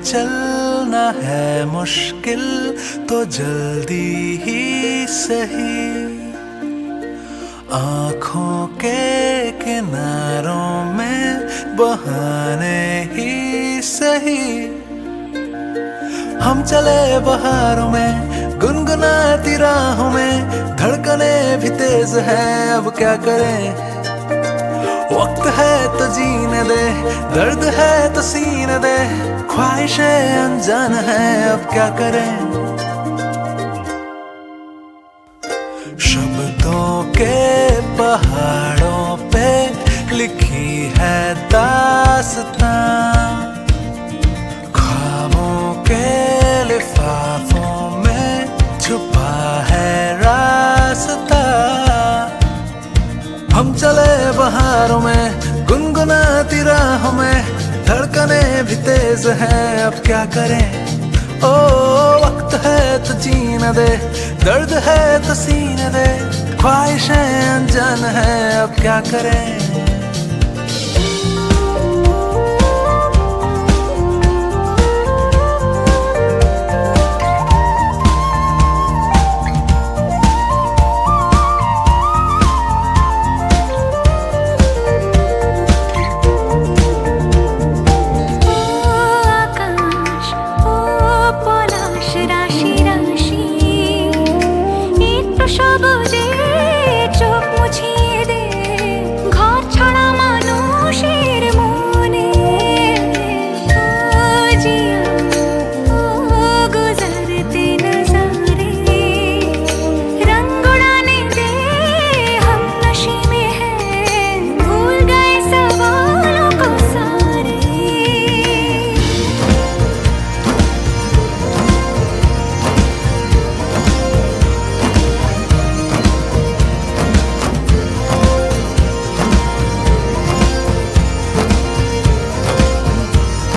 चलना है मुश्किल तो जल्दी ही सही, आँखों के किनारों में बहाने ही सही। हम चले बहारों में गुनगुनाती राहों में, धड़कने भी तेज है अब क्या करें। वक्त है तो जीने दे, दर्द है तो सीने दे, ख्वाहिशें अनजान है अब क्या करें। शब्दों के पहाड़ों पे लिखी है दास्तां, ख्वाबों के लिफाफों में छुपा है रास्ता। हम चले बहारों में गुनगुनाती राहों में, धड़कने भी तेज है अब क्या करें। ओ वक्त है तो जीने दे, दर्द है तो सीने दे, ख्वाहिशें अनजान है अब क्या करें।